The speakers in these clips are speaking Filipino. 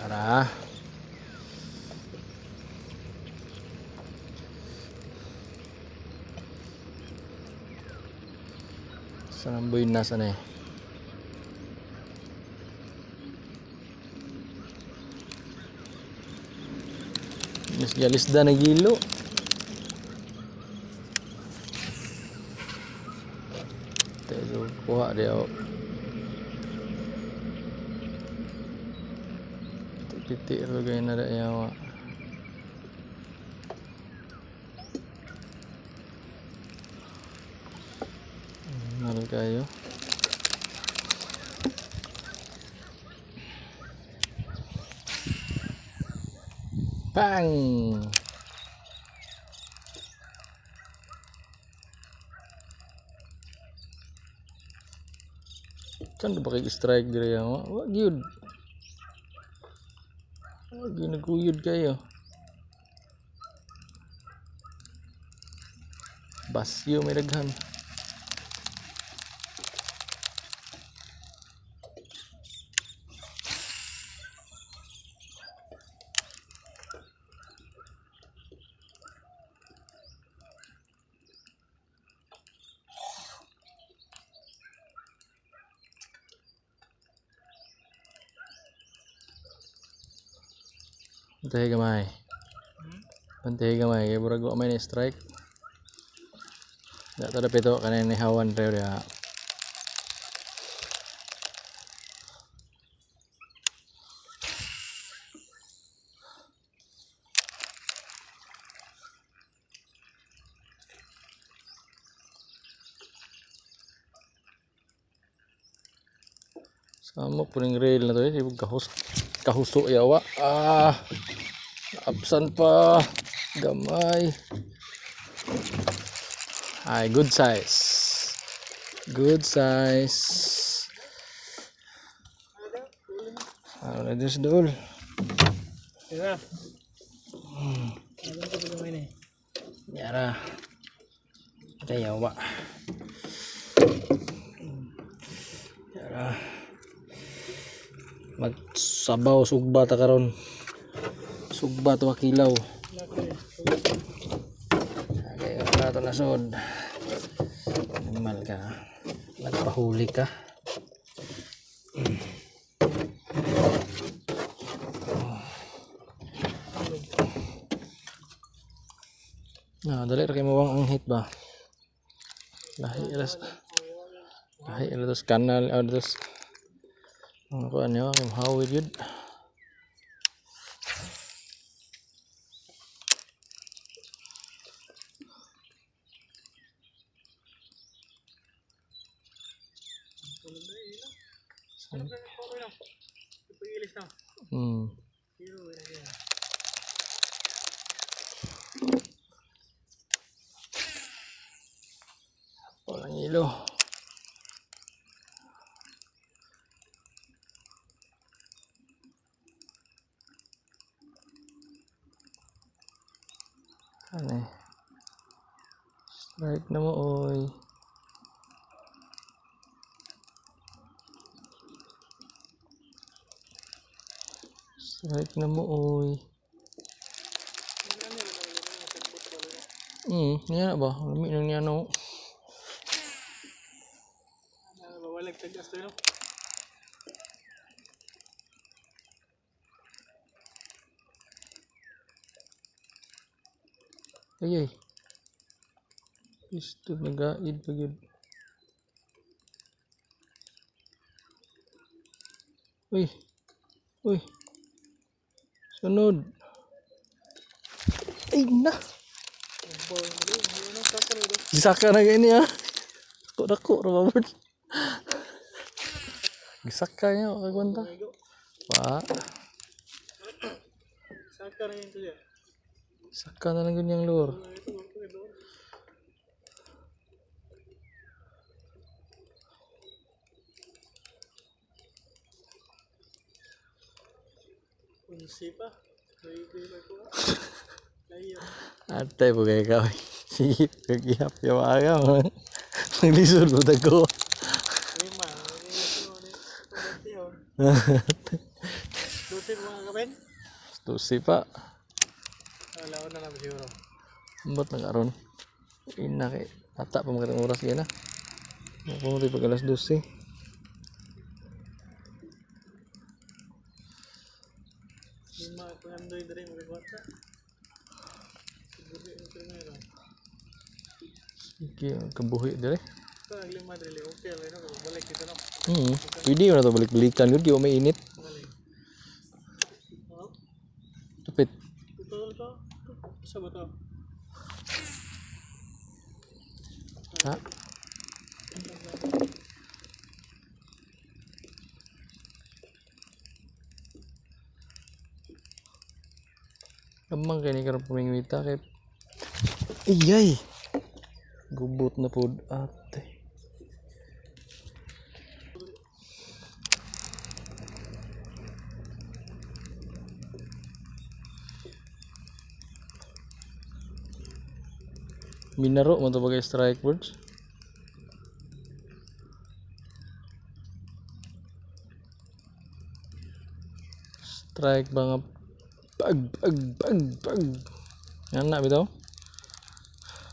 Arah. Sanamboy na sana eh. Lisda na gilo. Tayo kuha dia. Titik bagay na yawa. Mahal kayo. Bang. Kan pakai strike dire ya. Wah, gyud. Wah, ginaguyod kayo. Basyo may daghan. Pantay gamay. Pantay gamay kay burag wa may strike. Da tada pito kanay ni hawan tayo dia. Sama puning rail na to eh, kahuso yawa. Absan pa gamay. Ay, good size. Good size. Ano na this dul? Ya. Alam ko ba gamay ni? Yara. Yawa. Yara. Magsabaw sugba ta karon. Sugba to kilaw. Okay, wala to nasod. Animal ka. Nagpahuli ka. Dali ra kay mawang ang hit ba. Lahi elas kanal adas. Ano niyo ang hawid yun. Walang ilo. Ano strike na mo oy. Strike na mo oy. Niya ba? Lami nang niya no. Bawalag tagas to no. Ay. Isto nagaid pa gyud. Uy. Sunod. Ay na. Gisaka na gini ha. Dako ra babud. Gisaka niya kagwanta. Pa. Saka na yun tuya. Saka na lang ganyang lure. Kunsi pa. Baby ko. Layo. Atay po kayo kawin. Sige, kagihap yung aga mo. Maglisod mo tako. Lima. Dutse mga kapin? Tusi pa. Wala ko na lang siguro. Ambot na karon. Ina kay ata pa magandang oras yan na. Pumunta pag alas 12. Yung mga pangandoy na rin magkakwarta. Siguro yung primero. Sige, kabuhi dire. Ito naglima dili. Okay lang no. Balik dito no. Pwede mo na to balik-balikan good, di ba mainit. Balik. Oh, Tupit. totoo to. Isa ba to? Ha? Kamang kani karon pamingwita kay iyay. Gubot na pod ate. Minaro mo to bagay strike birds. Strike ba nga pag. Yan na bitaw.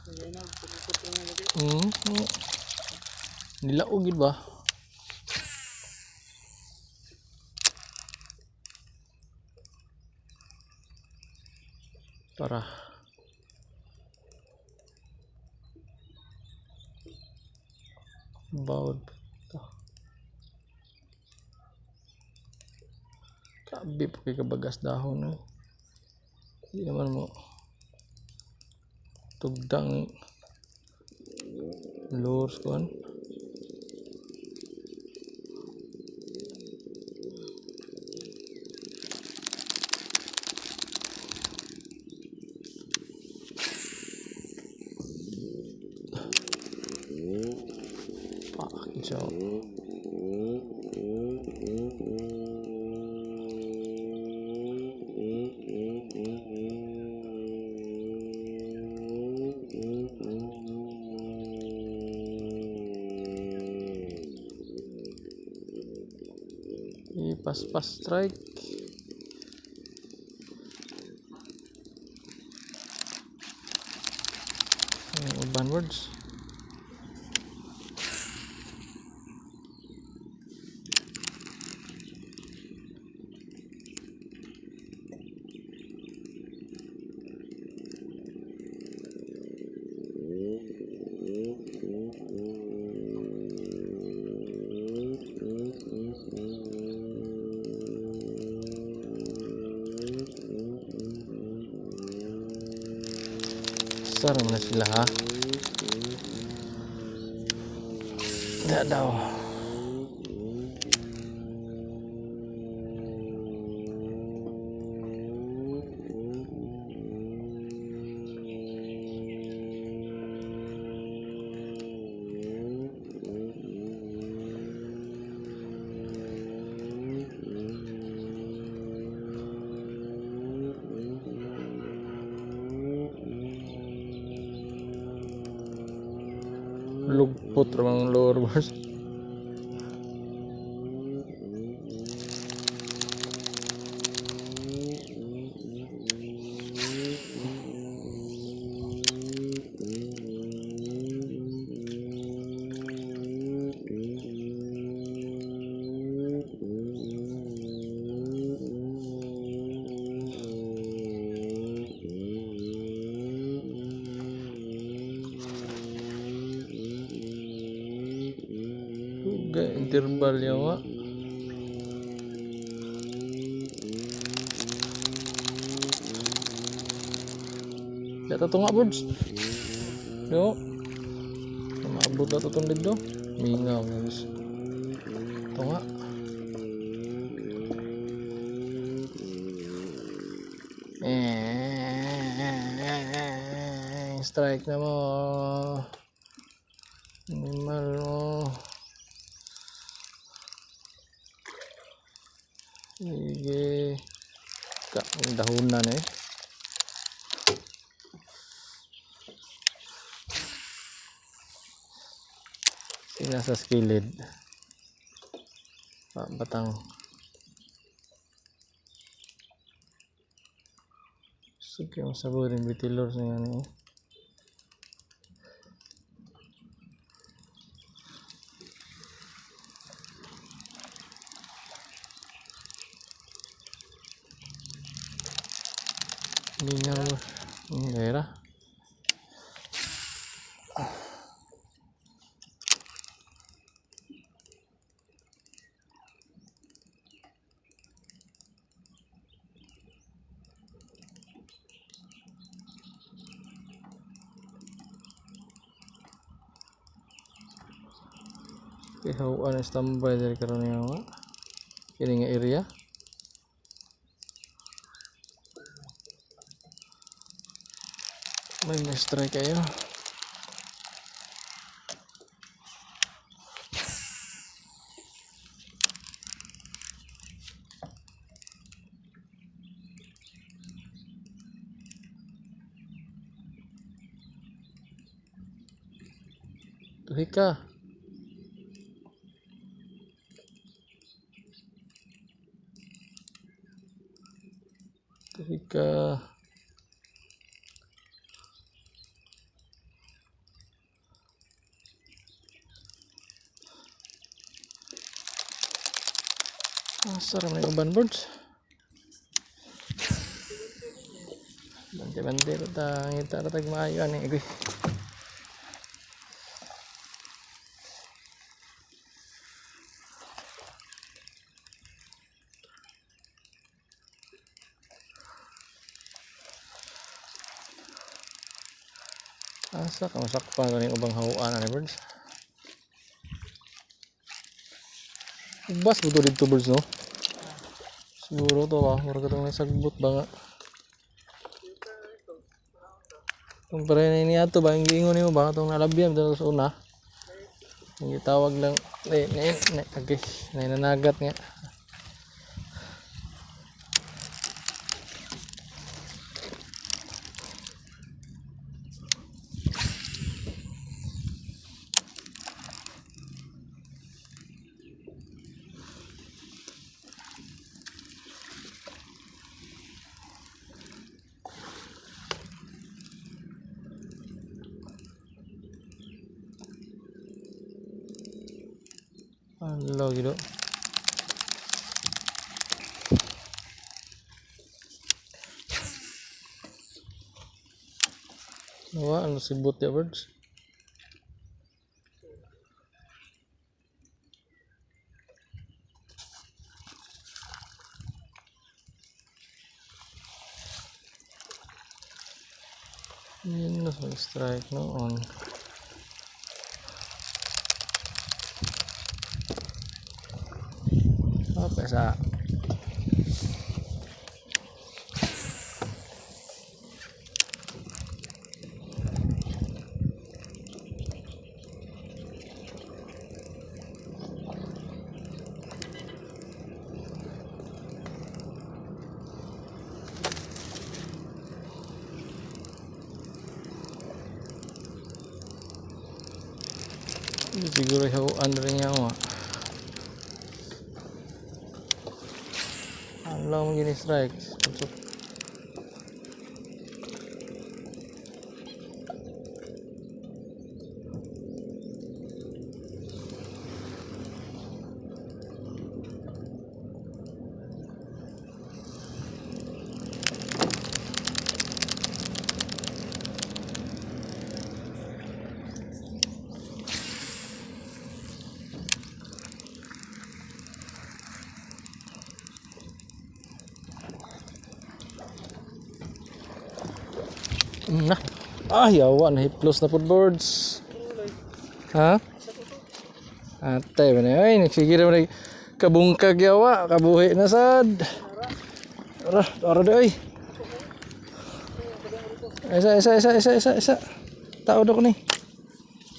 Ngayon na. Pagkakot lang yung lagi. Nilaog gid ba? Para bawod to. Kabi po kay kabagas dahon eh. Hindi naman mo tugdang lures kon. Pak jauh. Pas-pas strike. Urban words. Sarang na sila ha. Tidak daw. Lugpot ramang lower bars. Interval ya wa. Data tunga birds. Yo. Maabot na tutong dito. Mingaw guys. Tunga. Strike na mo. Animal mo. Sige. Ang dahunan eh. Sila sa skilled. Batang. Sige, masabog rin bitilor sa nga niya. Hindi niya mo. Daerah. Kihawaan standby dari karon nga mga kini nga area. May strike kayo. Tuhi ka. Tuhi ka. Sarap na yung uban birds. Bante-bante ito ngita na tagmaayo ani igoy. Asa ka masakpan ko ng ubang hawaan ani birds. Ubas buto dito birds no. Siguro to ba, mura ka itong nasagbot ba nga. Kung pare na ini ato ba, hindi ingon mo ba, itong nalabyan dito sa una. Hindi tawag lang, okay, nananagat nga. Hello gitu. Wah, anu sibut ya birds. Ini langsung strike no on. Apa sa? Ini siguro hawaan rin niya mo. Lang gini strike. Nah, yawa na hiplos na footboards. Ha? Ate, ay nagsigira mo na kabungkag yawa, kabuhi na sad. Ara doy. Isa. Taod ako ni.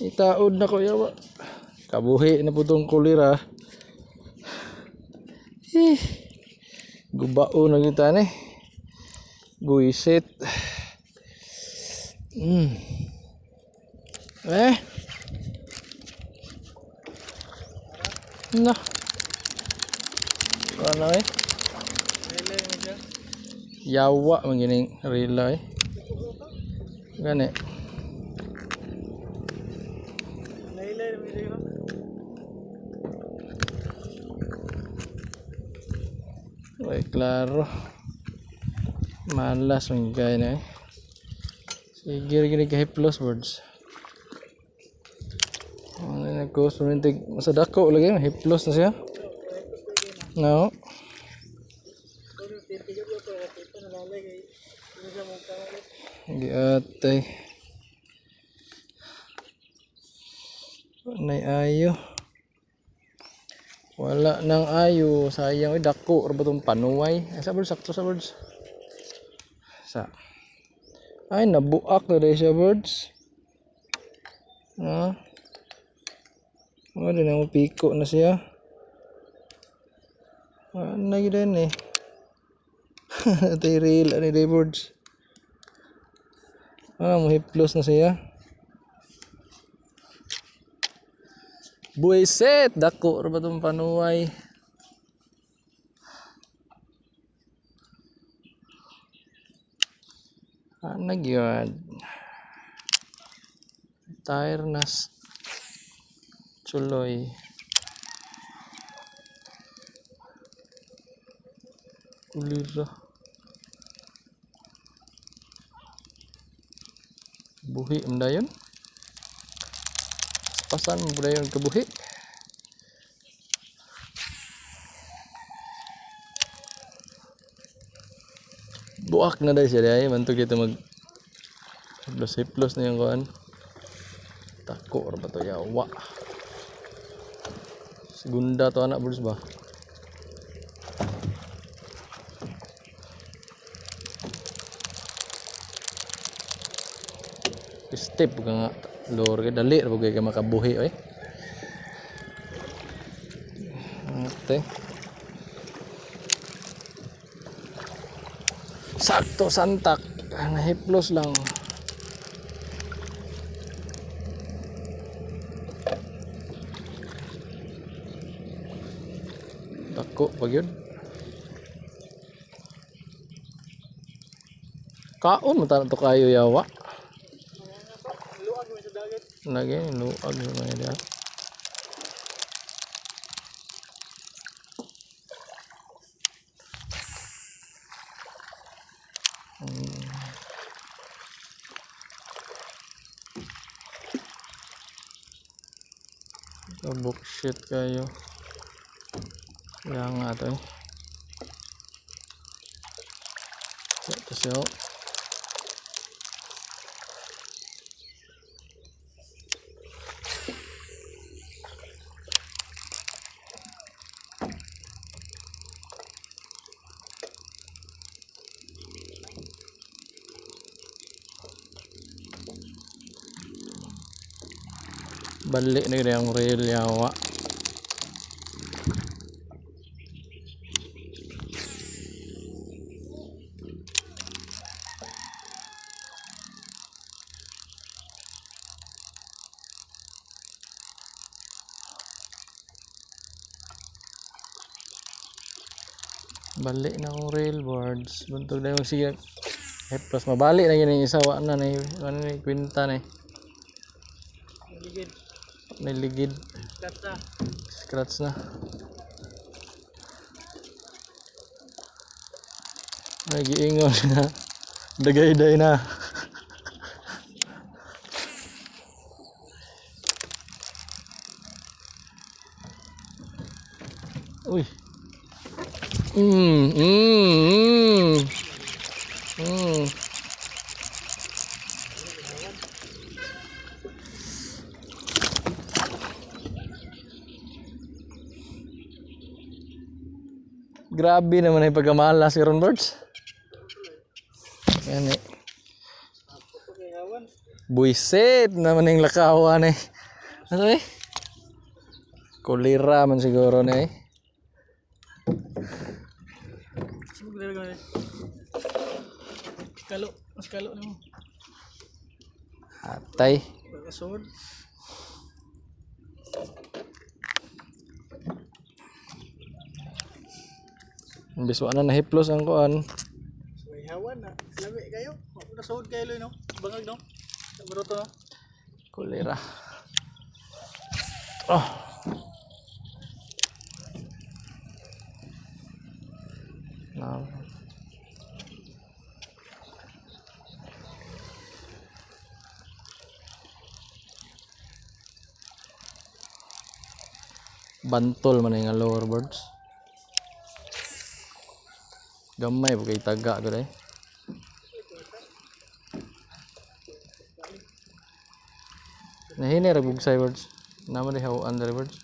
Itaod na ko yawa. Kabuhi na putong kulira. Gubao na kita ni. Buisit. Nah. Ano eh? Yawa magining rila eh. Gani. Laylay naman dito. Ay, klaro. Malas ang gaya na eh. Sige, gini kahit plus words. Ano na ko, sumintig. Masadako lagi, hiplos na siya. No. Hindi atay. Nay ayo. Wala nang ayo. Sayang dako. Rabatong panuway. Ay, sa birds, sakto sa birds. Ay, nabuak na rin siya birds. Wala na piko na siya. Ano yun eh. Ito yung real ano yung birds. Mahiplos na siya. Buiset! Dako ra ba itong panuway? Ano yun? Tire nas Chuloy. Kulira. Buhi mo dayon. Pasan mo dayon ke buhi. Buak na dahi siya dahi. Mantok dito mag plus na yung kuhan. Tako ra ba to yawa. Segunda to anak burus ba. Step ka nga lor kay dali ra bagay ka makabuhi oy. Ate. Sakto santak ang hiplos lang. Dako pag yun. Kaon mo tanong to kayo yawa. Luag mo sa dagat. Lagi luag sa mga dia. Bullshit kayo. Yang nga to eh. Ito siya. Balik na yun yung rail yawa. Balik na akong railboards. Buntog na yung siya. Plus mabalik na yun yung isa. Wala na yung kwinta na eh. Ligid. Niligid. Kata. Scratch na. Nagiingon na. Dagay-day na. Uy. Grabe naman ay pagkamala si Ron Birds. Yan eh. Buisit naman yung lakawan eh. Ano eh? Kulira man siguro na eh. Kalo. Mas kalo na mo. Atay. Pagkasod. Imbis wala na hiplos ang kuan. Ihawan na. Labi kayo. Huwag na sahod kayo no. Bangag no. Baruto no. Kulira. Oh. Nah. Bantol man nga lower birds. Gamay po kay taga ko dai. Nahini ra bugsay birds. Nama di how under birds.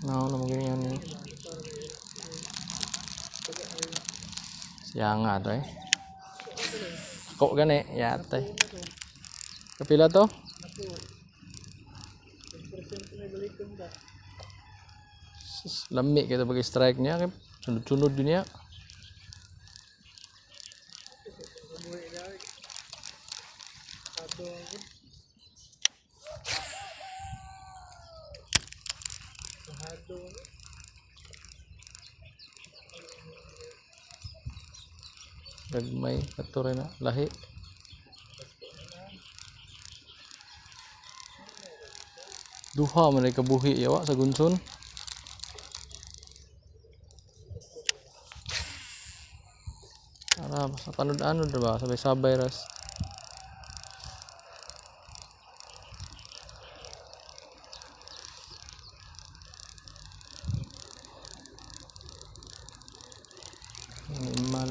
Now na mo ganyan ni. Sianga to eh. Kok gani yate. Kapila to? Lami kita bagi strike niya kay sunod-sunod din niya. Gagmay kato rin na lahi. Duha man ay kabuhi yawa sa gunson. Ara sa kanod-anod ba sabay-sabay ras. Animal.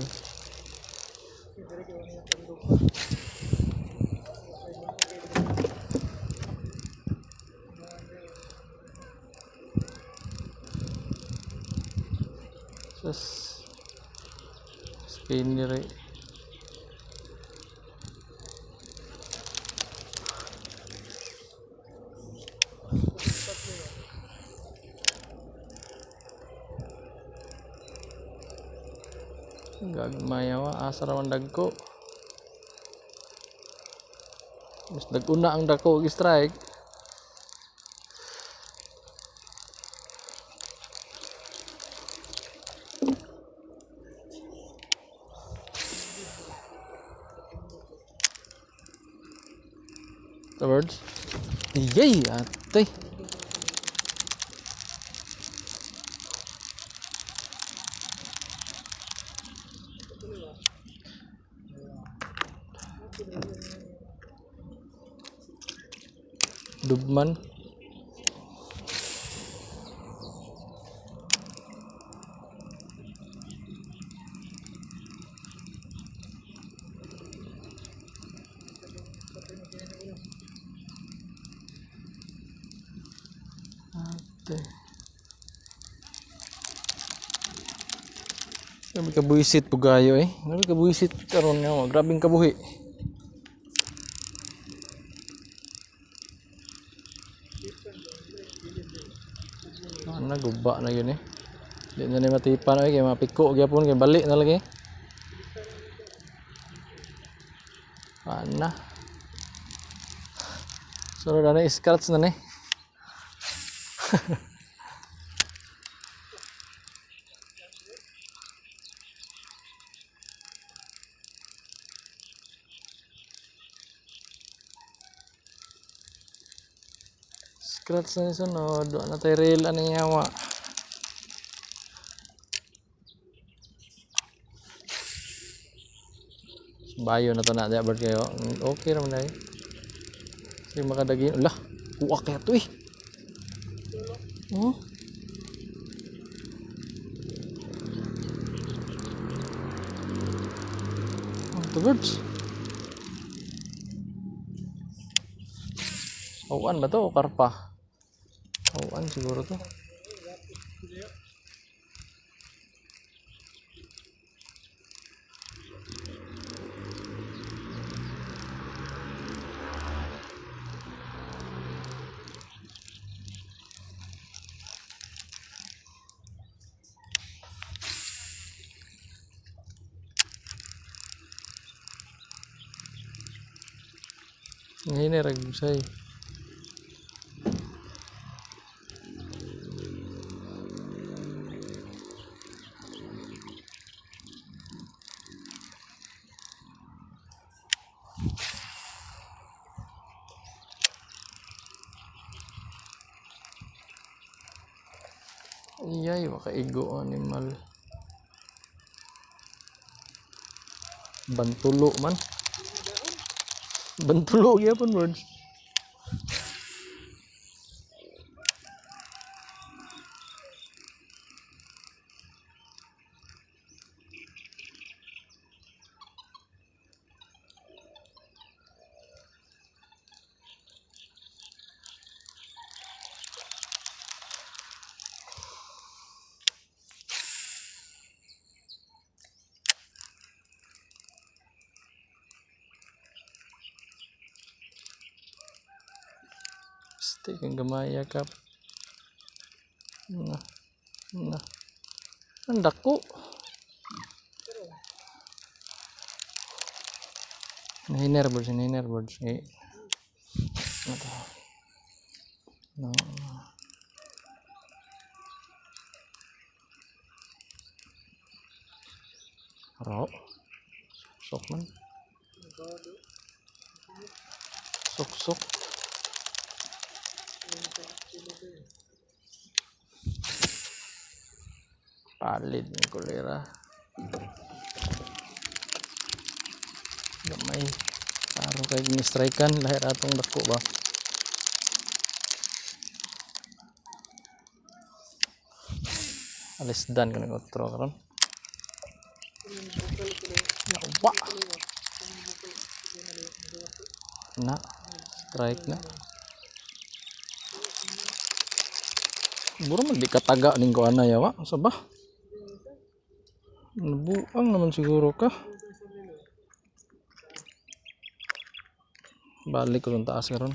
Sus. Spinner eh. Gagmayawa asa raman dagko. Mas daguna ang dako og strike. The birds. Yay, ate. Dubman. Ate. Grabe kabuisit po gayo eh. Grabe kabuisit karon nga. Grabing kabuhi. Guba na yun eh. Di na ni matipan eh. Kaya mapiko. Gyapon kaya balik na lagi. Ana. So na na scratch na ni. Scratch na ni sunod. Doon na tayo rail na yawa. Bayo na to na diya bird kayo. Okay naman na eh. Kasi makadagin. Ulah. Uwak kaya to eh. Oh. The birds. Awan ba to o karpa? Awan siguro to. Ini ragu saya. Yay, makaigo animal. Bantulo man. Bantulo gyapon birds. Stick ang gamaya kap. Nah. Nah. Ang dako. Nahiner birds. Eh. No. Ro. Sok man. Sok. Palit ng kolera. Gamay. Araw kay gini-strikean lahir atong dako ba. Alis dan ko nag-outro karon. Yawa. Na. Strike na. Buro man di kataga ning ko ana yawa. Sa ba? Nabuang naman siguro ka. Balik ko ng taas karon.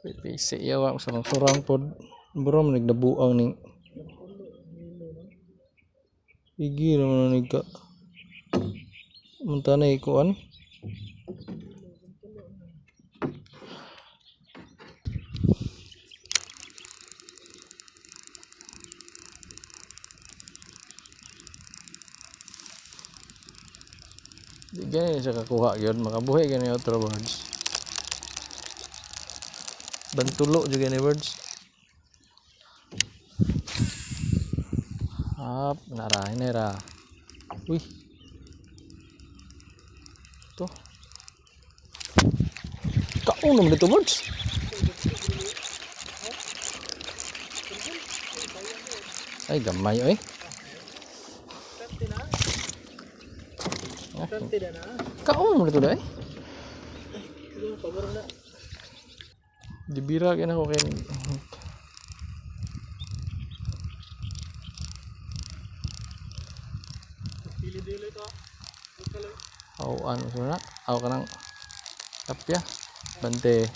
Pipisi yawa sa surang pod. Buro man nagdabuang ning igi naman nig ka. Munta na ikuan. Di gani siya kakuha gyud, makabuhi gani outro birds. Bantulo juga ni birds. Hap, nara ini ra. Wih. Tuh. Kau naman dito birds. Ay gamay oy. Kau naman dito dai. Dibira kena ko kay Dili to. Aw ano suna? Aw kanang tapya bante.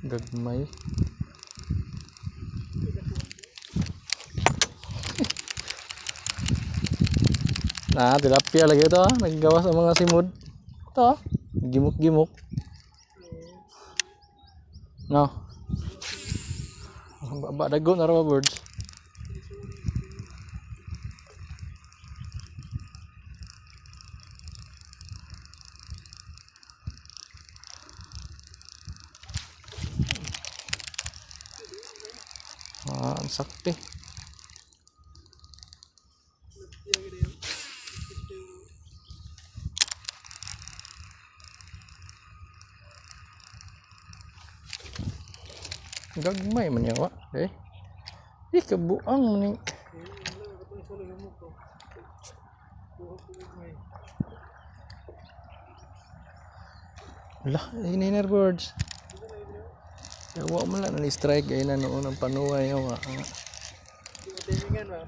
Gagmay. Nah, tilapia lagi ito, naggawa sa mga simod. Ito, gimok-gimok. No. Baba dago na raw birds. Ah, ang sakti. Gagmay man yawa, eh. Kabuang man ni. Lah, hiner birds. Yawa man lang ni strike ay na noon ang panuway yawa. Timingan ba?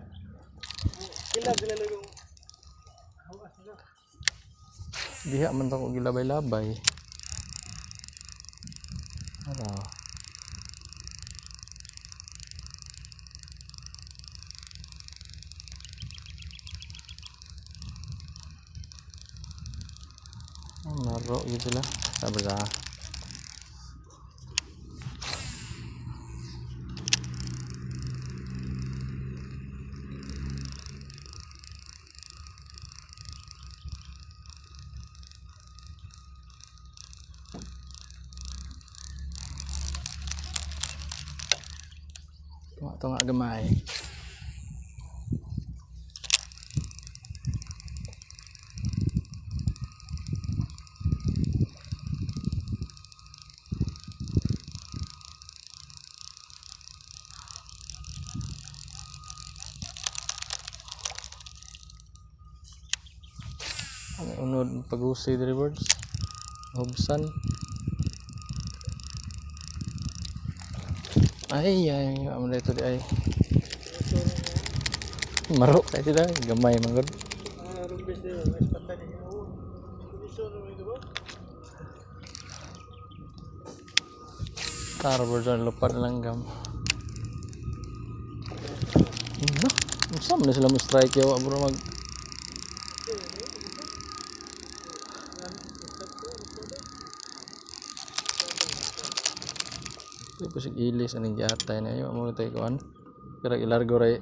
Kilab sila lugo. Diha man to ko gilabay-labay. Ara. Naro gitu lah. Sabar lah. Tungak gemay. Unod pag-usay dari birds. Hobsan. Ay, amo dito di ay. Marok sa sila, gamay man gud. Rumbes dito, mas patani niya. Kondisyon mo ito ba? Tara birds ang lupat langgam. No, unsa man sila mo strike yawa bro mag pusik ilis aning giatay na yo mo tay kuan. Kira ilargo ray.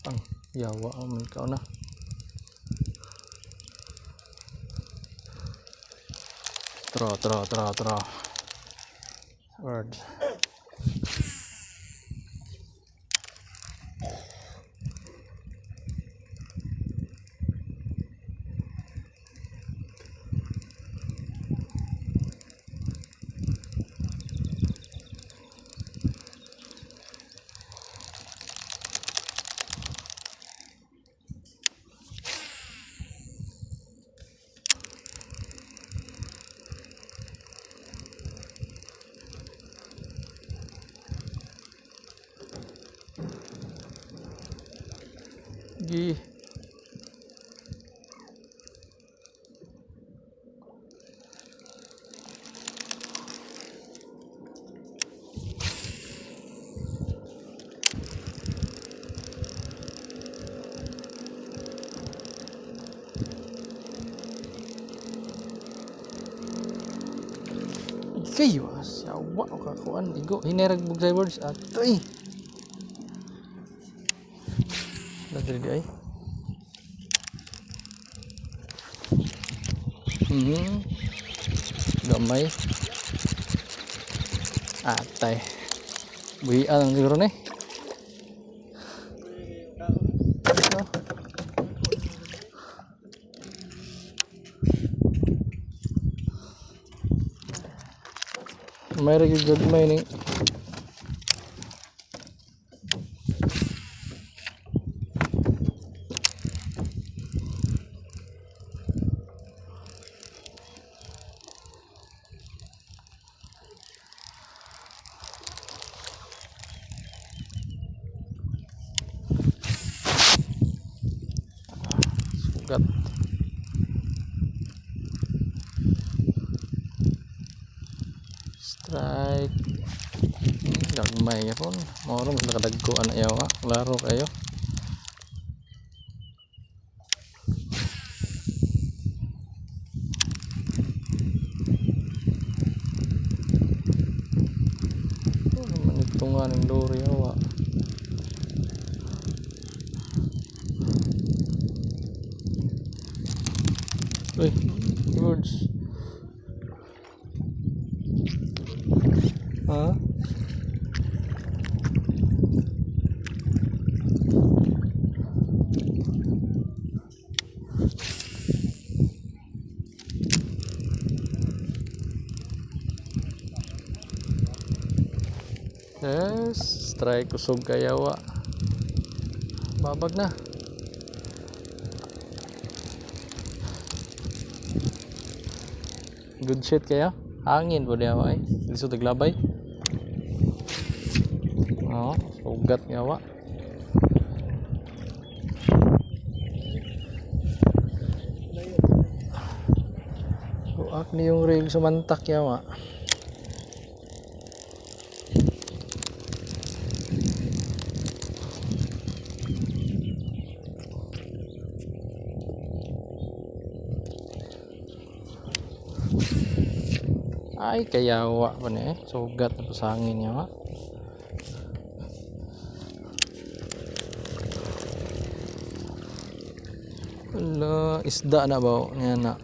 Ang yawa man ka na. Tro. Word. Gi. Kayo sawa ka kuan igo hinerag bug drivers atoy. Dali di ay. Gamay. Atay. Buhian ang siguro ni. May ragi gagmay ni. Sugat. Strike. Gagmay yapon. Moro nakadagko ana yawa. Laro kayo. Manitungan ng lori yawa. Uy, birds. Ha? Yes, try kusog kayawa. Babag na. Good shit kaya. Hangin po diya ay. Lisod taglabay. Oh, ugat yawa. Buak ni yung rail sumantak yawa. Ay kayawa pa ni sugat na sa hangin yawa. Ala, isda na ba niya na.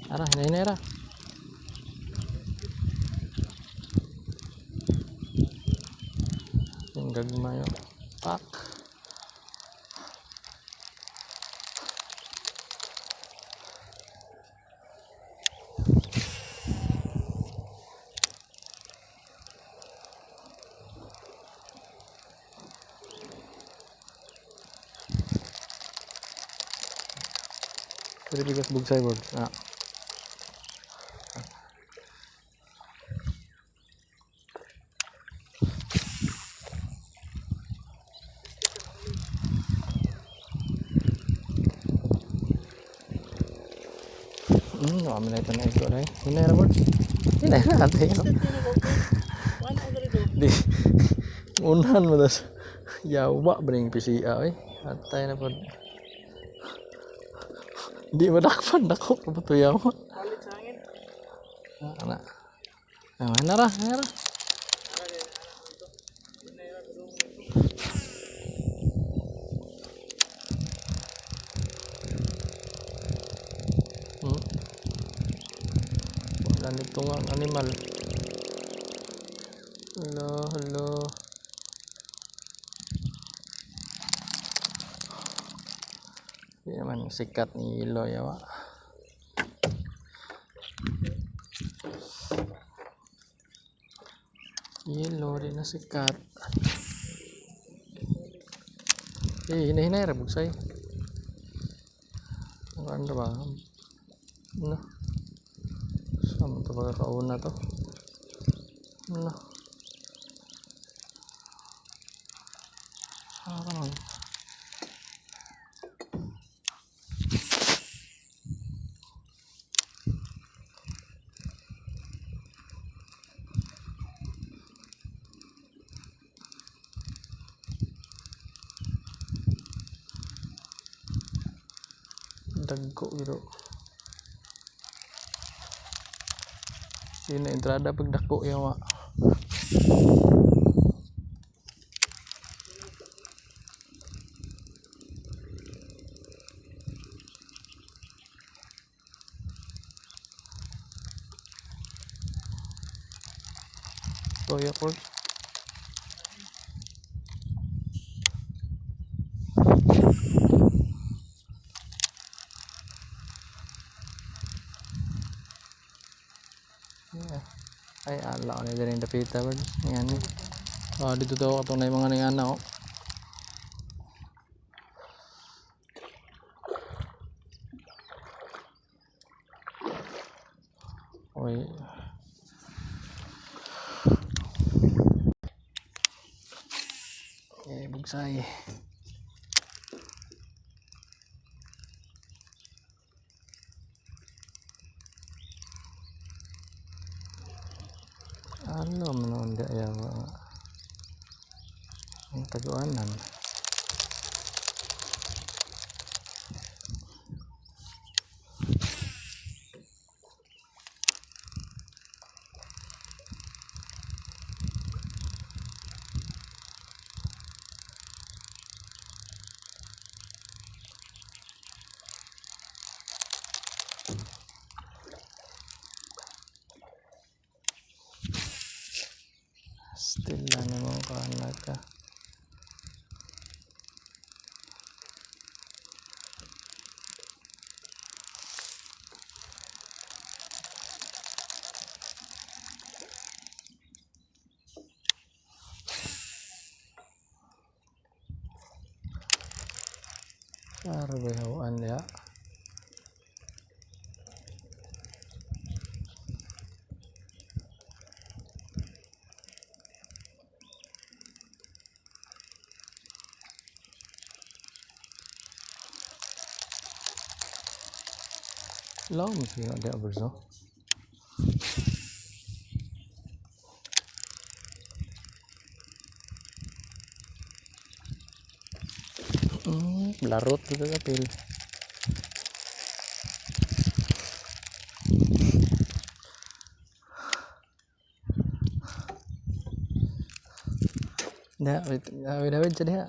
Ara, hinay ra. Yung gagmayo. Pak. Pwede bigas bugsay board. Kami na ito na ito rin. Hinay na board. Hinay na natin. Di. Unahan mo tas. Yawa ba yung PCA eh. Atay na po. Di madakpan ako. Ano ba ito yawa? Palit sa hangin. Ano? Hinara. Hinara. Wala nito nga ang animal. Hello. Hindi naman sikat ni Ilo yawa. Ilo rin na sikat. Hinay-hinay ra bugsay. Ano ba? No. Saan ito ba kauna to? No. Ano? Dagko gitu. Sini entrada pag dako yawa. Soya pork. Ay ala ko na din yung dapita ba? Yan eh. Dito daw katong na yung mga nangana oh. Oy. Bugsay. Ano man hindi ayaw ang taguanan. Still lang naman ka. Arbe hawaan ya. Long sih ada berso. Larut gitu kapil. Dah, awet jadi ya.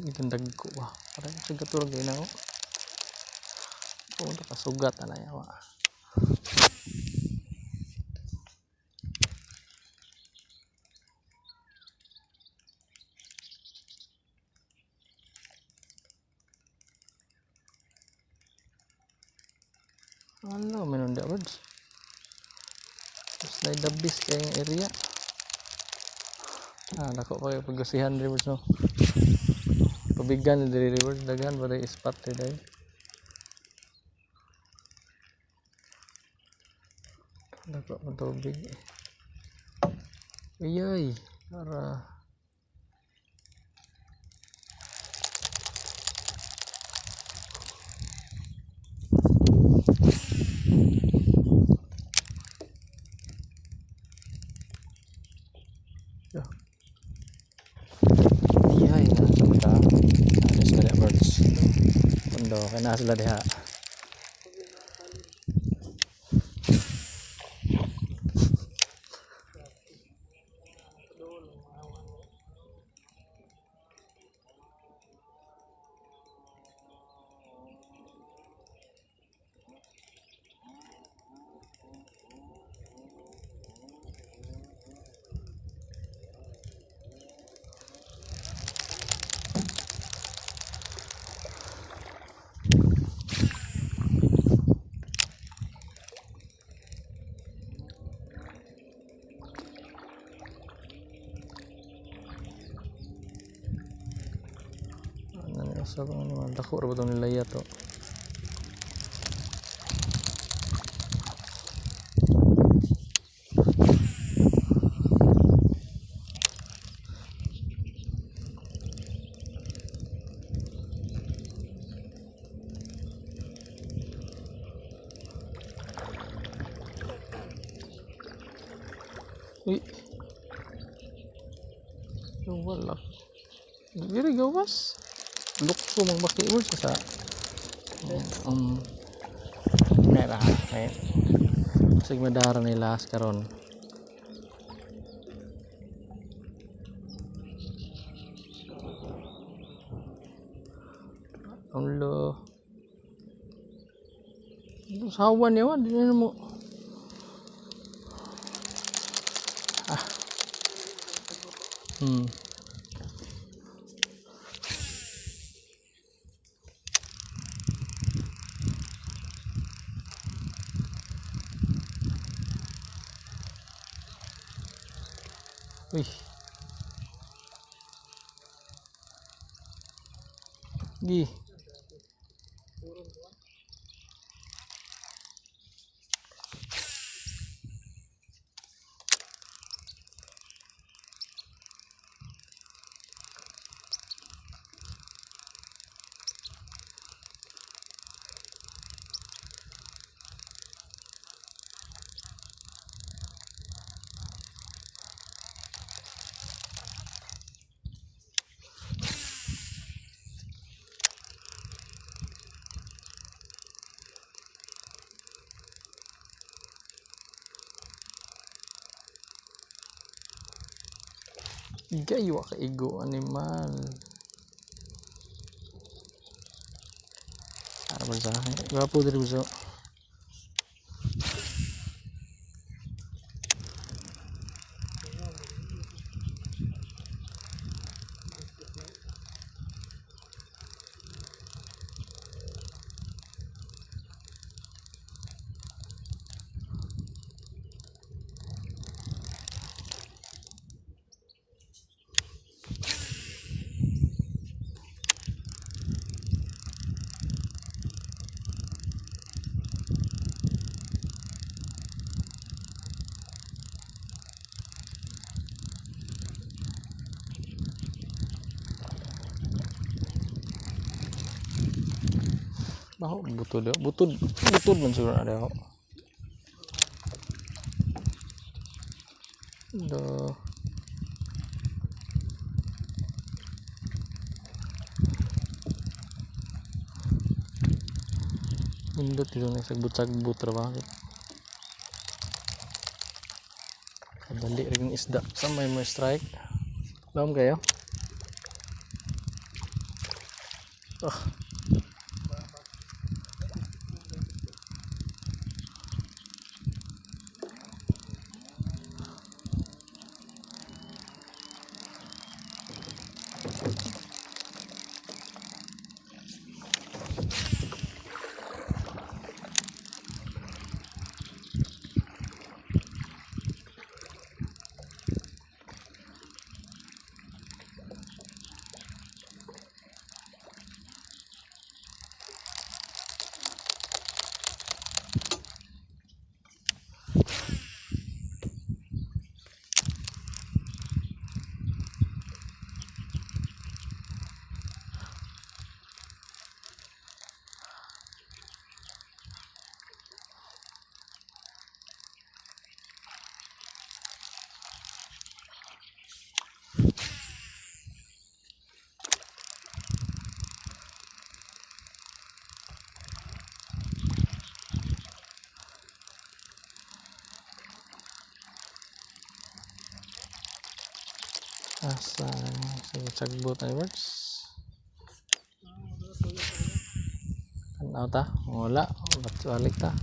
Itu dagko wah. Parang sigatur gay na ako. Punta ka sugat na yawa. Ano, meron da birds. Slide the beast kayong area. Dako pa kayo pagkasihan rin birds no. Pabigan dari river dagan pada spot day. Dako pa tubig. Iyoy, para iyoy na kita harus ada birds. Undo kena sila diha. Sa ano dako ra ba nila to. Uy. Wala. Diri gawas. Lukso mong baki mo sa nera ay sig madara nila karon. Ulo. Sawan ya di mo. Wih. Gi. Gayo ka igo animal. Ara bansa. Gwapo diri biso. Baho butod yo. Butod man siguro ada ako. Do. Indot dito na sagbut-sagbut ra ba? Kadali ring isda sa may strike. Lam kayo? Oh. Asa sagbut ay words. Kan ta? Wala, balik ta.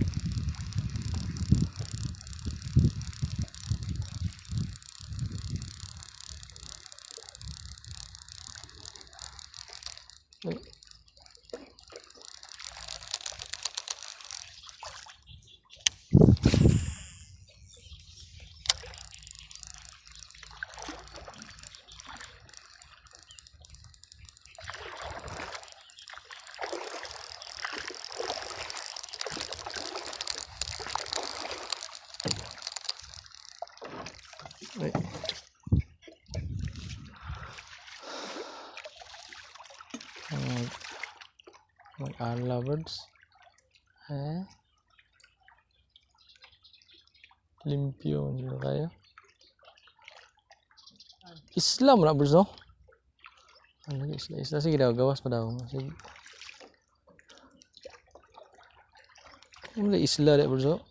Ay. Mag-ala birds. Limpyo nyo kayo. Islam na birds, no? Ano isla? Sige daw, gawas pa daw. Sige. Ano isla na birds, no?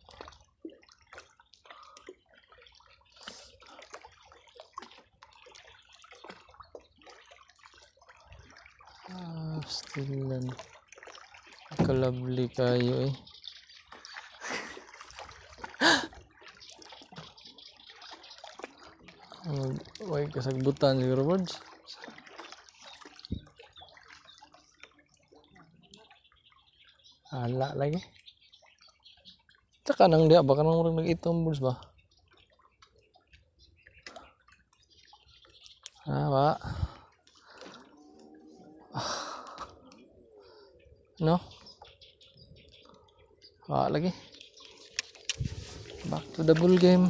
Still kalabli kayo eh. Why kasagbutan siguro birds? Ala lagi. Tsaka nang dia baka nang orang nag-itom birds ba? Ba? No? Lagi. Back to the bull game.